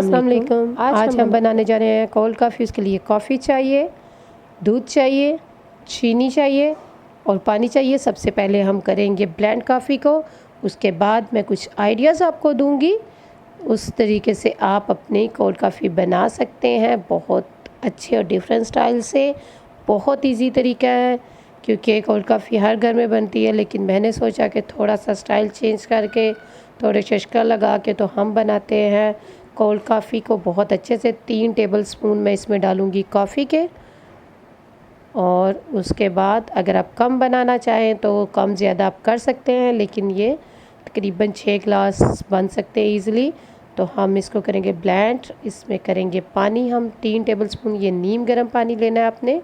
अस्सलाम वालेकुम। आज हम बनाने जा रहे हैं कोल्ड कॉफ़ी। उसके लिए कॉफ़ी चाहिए, दूध चाहिए, चीनी चाहिए और पानी चाहिए। सबसे पहले हम करेंगे ब्लेंड कॉफ़ी को, उसके बाद मैं कुछ आइडियाज़ आपको दूंगी। उस तरीके से आप अपनी कोल्ड कॉफ़ी बना सकते हैं बहुत अच्छे और डिफरेंट स्टाइल से। बहुत इजी तरीका है क्योंकि कोल्ड कॉफ़ी हर घर में बनती है, लेकिन मैंने सोचा कि थोड़ा सा स्टाइल चेंज करके थोड़े शक्कर लगा के तो हम बनाते हैं कोल्ड कॉफ़ी को बहुत अच्छे से। 3 टेबलस्पून मैं इसमें डालूँगी कॉफ़ी के, और उसके बाद अगर आप कम बनाना चाहें तो कम ज़्यादा आप कर सकते हैं, लेकिन ये तकरीबन 6 गिलास बन सकते हैं ईज़िली। तो हम इसको करेंगे ब्लेंड। इसमें करेंगे पानी हम 3 टेबलस्पून। ये नीम गर्म पानी लेना है आपने,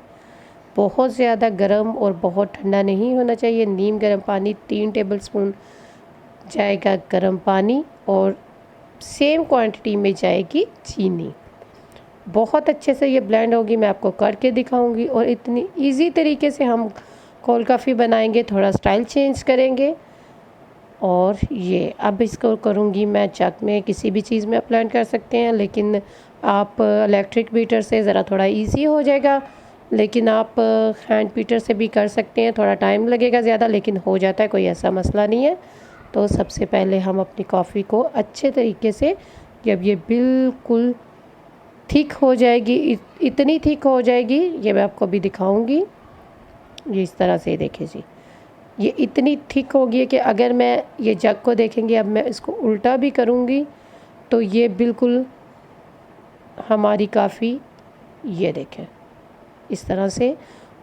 बहुत ज़्यादा गर्म और बहुत ठंडा नहीं होना चाहिए। नीम गर्म पानी 3 टेबलस्पून जाएगा गर्म पानी, और सेम क्वांटिटी में जाएगी चीनी। बहुत अच्छे से ये ब्लेंड होगी, मैं आपको करके दिखाऊंगी। और इतनी इजी तरीके से हम कोल्ड कॉफ़ी बनाएंगे, थोड़ा स्टाइल चेंज करेंगे। और ये अब इसको करूंगी मैं जग में, किसी भी चीज़ में आप ब्लेंड कर सकते हैं, लेकिन आप इलेक्ट्रिक बीटर से ज़रा थोड़ा इजी हो जाएगा, लेकिन आप हैंड बीटर से भी कर सकते हैं। थोड़ा टाइम लगेगा ज़्यादा, लेकिन हो जाता है, कोई ऐसा मसला नहीं है। तो सबसे पहले हम अपनी कॉफ़ी को अच्छे तरीके से, जब ये बिल्कुल थिक हो जाएगी, इतनी थिक हो जाएगी, ये मैं आपको अभी दिखाऊंगी। ये इस तरह से देखिए जी, ये इतनी थिक होगी कि अगर मैं ये जग को देखेंगे, अब मैं इसको उल्टा भी करूंगी तो ये बिल्कुल हमारी कॉफ़ी, ये देखें इस तरह से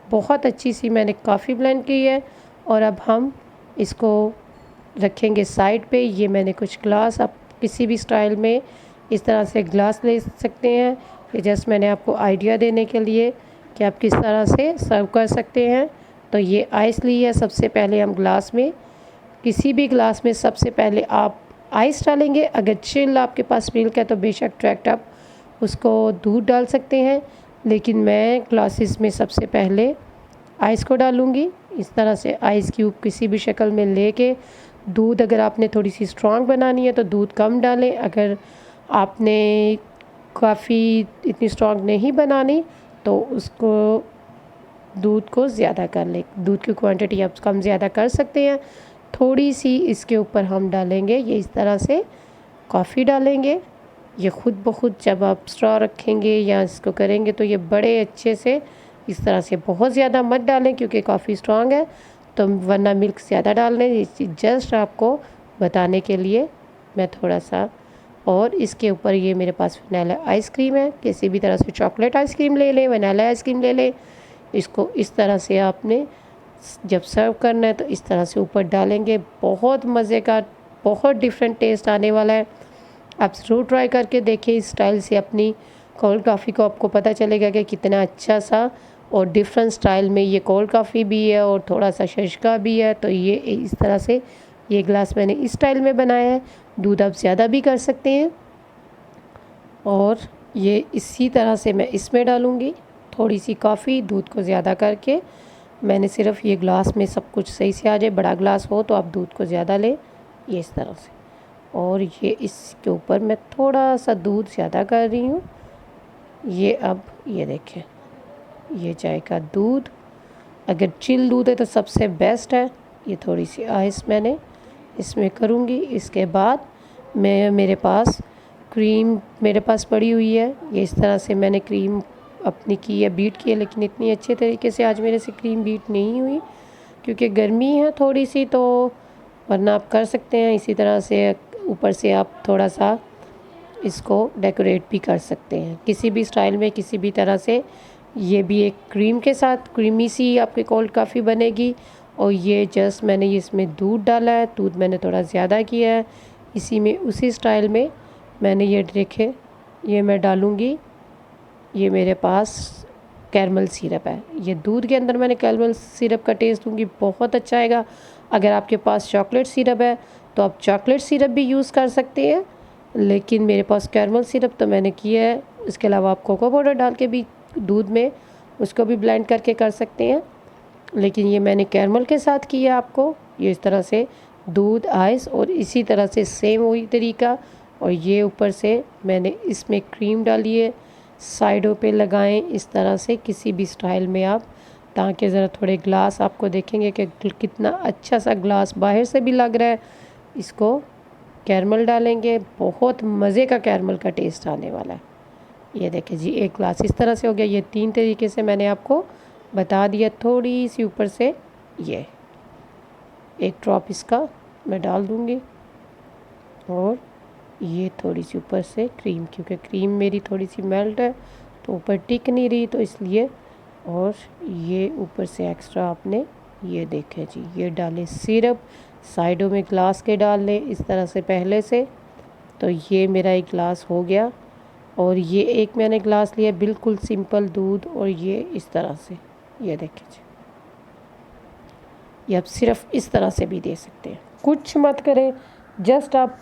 बहुत अच्छी सी मैंने कॉफ़ी ब्लेंड की है। और अब हम इसको रखेंगे साइड पे। ये मैंने कुछ ग्लास, आप किसी भी स्टाइल में इस तरह से ग्लास ले सकते हैं। ये जस्ट मैंने आपको आइडिया देने के लिए कि आप किस तरह से सर्व कर सकते हैं। तो ये आइस ली है। सबसे पहले हम ग्लास में, किसी भी ग्लास में सबसे पहले आप आइस डालेंगे। अगर चिल आपके पास मिल्क है तो बेशक डायरेक्ट आप उसको दूध डाल सकते हैं, लेकिन मैं ग्लासेस में सबसे पहले आइस को डालूँगी। इस तरह से आइस क्यूब किसी भी शक्ल में लेके, दूध अगर आपने थोड़ी सी स्ट्रॉन्ग बनानी है तो दूध कम डालें। अगर आपने काफ़ी इतनी स्ट्रॉन्ग नहीं बनानी तो उसको दूध को ज़्यादा कर लें। दूध की क्वांटिटी आप कम ज़्यादा कर सकते हैं। थोड़ी सी इसके ऊपर हम डालेंगे, ये इस तरह से कॉफ़ी डालेंगे। ये ख़ुद ब खुद जब आप स्ट्रॉ रखेंगे या इसको करेंगे तो ये बड़े अच्छे से, इस तरह से बहुत ज़्यादा मत डालें क्योंकि काफ़ी स्ट्रॉन्ग है, तो वरना मिल्क ज़्यादा डाल लें। जस्ट आपको बताने के लिए मैं थोड़ा सा। और इसके ऊपर ये मेरे पास वनीला आइसक्रीम है, किसी भी तरह से चॉकलेट आइसक्रीम ले लें, वनीला आइसक्रीम ले लें। इसको इस तरह से आपने जब सर्व करना है तो इस तरह से ऊपर डालेंगे। बहुत मज़े का, बहुत डिफरेंट टेस्ट आने वाला है। आप ज़रूर ट्राई करके देखिए इस स्टाइल से अपनी कोल्ड कॉफ़ी को, आपको पता चलेगा कि कितना अच्छा सा और डिफरेंट स्टाइल में ये कोल्ड कॉफ़ी भी है और थोड़ा सा शशका भी है। तो ये इस तरह से ये ग्लास मैंने इस स्टाइल में बनाया है। दूध आप ज़्यादा भी कर सकते हैं। और ये इसी तरह से मैं इसमें डालूँगी थोड़ी सी कॉफ़ी, दूध को ज़्यादा करके। मैंने सिर्फ ये ग्लास में सब कुछ सही से आ जाए, बड़ा ग्लास हो तो आप दूध को ज़्यादा लें, ये इस तरह से। और ये इसके ऊपर मैं थोड़ा सा दूध ज़्यादा कर रही हूँ। ये अब ये देखें, ये जाएगा दूध। अगर चिल दूध है तो सबसे बेस्ट है। ये थोड़ी सी आइस मैंने इसमें करूँगी। इसके बाद मेरे पास क्रीम मेरे पास पड़ी हुई है। ये इस तरह से मैंने क्रीम अपनी की है, बीट की है, लेकिन इतनी अच्छे तरीके से आज मेरे से क्रीम बीट नहीं हुई क्योंकि गर्मी है थोड़ी सी, तो वरना आप कर सकते हैं इसी तरह से। ऊपर से आप थोड़ा सा इसको डेकोरेट भी कर सकते हैं किसी भी स्टाइल में, किसी भी तरह से। ये भी एक क्रीम के साथ क्रीमी सी आपकी कोल्ड कॉफ़ी बनेगी। और ये जस्ट मैंने इसमें दूध डाला है, दूध मैंने थोड़ा ज़्यादा किया है। इसी में उसी स्टाइल में मैंने ये देखे, ये मैं डालूँगी। ये मेरे पास कैरमल सिरप है, ये दूध के अंदर मैंने कैरमल सिरप का टेस्ट दूँगी, बहुत अच्छा आएगा। अगर आपके पास चॉकलेट सिरप है तो आप चॉकलेट सिरप भी यूज़ कर सकते हैं, लेकिन मेरे पास कैरमल सिरप तो मैंने किया है। इसके अलावा आप कोको पाउडर डाल के भी दूध में उसको भी ब्लेंड करके कर सकते हैं, लेकिन ये मैंने कैरमल के साथ किया आपको। ये इस तरह से दूध, आइस और इसी तरह से सेम वही तरीका और ये ऊपर से मैंने इसमें क्रीम डाली है। साइडों पे लगाएं इस तरह से किसी भी स्टाइल में आप, ताकि ज़रा थोड़े ग्लास आपको देखेंगे कि कितना अच्छा सा ग्लास बाहर से भी लग रहा है। इसको कैरमल डालेंगे, बहुत मज़े का कैरमल का टेस्ट आने वाला है। ये देखिए जी, एक ग्लास इस तरह से हो गया। ये 3 तरीके से मैंने आपको बता दिया। थोड़ी सी ऊपर से ये एक ड्रॉप इसका मैं डाल दूँगी, और ये थोड़ी सी ऊपर से क्रीम, क्योंकि क्रीम मेरी थोड़ी सी मेल्ट है तो ऊपर टिक नहीं रही, तो इसलिए। और ये ऊपर से एक्स्ट्रा आपने ये देखें जी, ये डालें सिरप। साइडों में ग्लास के डाल लें इस तरह से पहले से। तो ये मेरा एक ग्लास हो गया, और ये एक मैंने ग्लास लिया बिल्कुल सिंपल दूध, और ये इस तरह से, ये देखें जी। ये आप सिर्फ इस तरह से भी दे सकते हैं, कुछ मत करें, जस्ट आप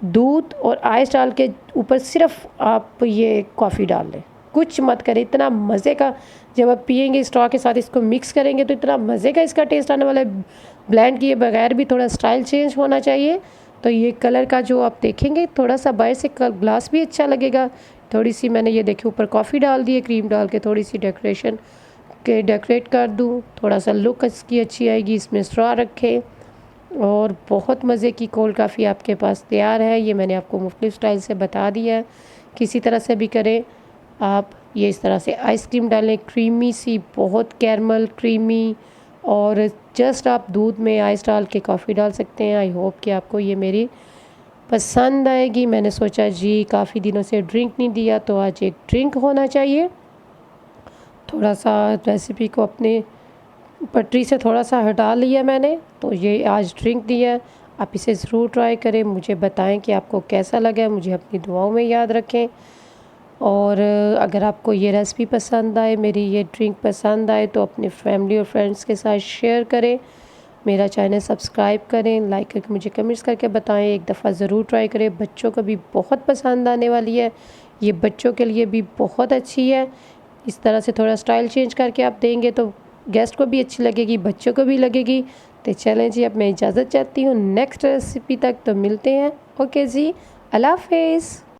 दूध और आइस डाल के ऊपर सिर्फ आप ये कॉफ़ी डाल लें, कुछ मत करें। इतना मज़े का, जब आप पियेंगे स्ट्रॉ के साथ इसको मिक्स करेंगे तो इतना मज़े का इसका टेस्ट आने वाला है। ब्लेंड किए बगैर भी थोड़ा स्टाइल चेंज होना चाहिए। तो ये कलर का जो आप देखेंगे, थोड़ा सा बाहर से ग्लास भी अच्छा लगेगा। थोड़ी सी मैंने ये देखिए ऊपर कॉफ़ी डाल दी है, क्रीम डाल के थोड़ी सी डेकोरेट कर दूँ, थोड़ा सा लुक इसकी अच्छी आएगी। इसमें स्ट्रॉ रखें, और बहुत मज़े की कोल्ड कॉफ़ी आपके पास तैयार है। ये मैंने आपको मुख्तलिफ़ स्टाइल से बता दिया है, किसी तरह से भी करें आप। ये इस तरह से आइसक्रीम डालें, क्रीमी सी, बहुत कैरमल क्रीमी, और जस्ट आप दूध में आइस डाल के कॉफ़ी डाल सकते हैं। आई होप कि आपको ये मेरी पसंद आएगी। मैंने सोचा जी काफ़ी दिनों से ड्रिंक नहीं दिया, तो आज एक ड्रिंक होना चाहिए। थोड़ा सा रेसिपी को अपने पटरी से थोड़ा सा हटा लिया मैंने, तो ये आज ड्रिंक दिया है। आप इसे ज़रूर ट्राई करें, मुझे बताएं कि आपको कैसा लगा है, मुझे अपनी दुआओं में याद रखें। और अगर आपको ये रेसिपी पसंद आए, मेरी ये ड्रिंक पसंद आए, तो अपने फैमिली और फ्रेंड्स के साथ शेयर करें। मेरा चैनल सब्सक्राइब करें, लाइक करके मुझे कमेंट्स करके बताएं। एक दफ़ा ज़रूर ट्राई करें, बच्चों को भी बहुत पसंद आने वाली है। ये बच्चों के लिए भी बहुत अच्छी है। इस तरह से थोड़ा स्टाइल चेंज करके आप देंगे तो गेस्ट को भी अच्छी लगेगी, बच्चों को भी लगेगी। तो चलें जी, अब मैं इजाज़त चाहती हूँ। नेक्स्ट रेसिपी तक तो मिलते हैं। ओके जी, अल्लाह हाफ़िज़।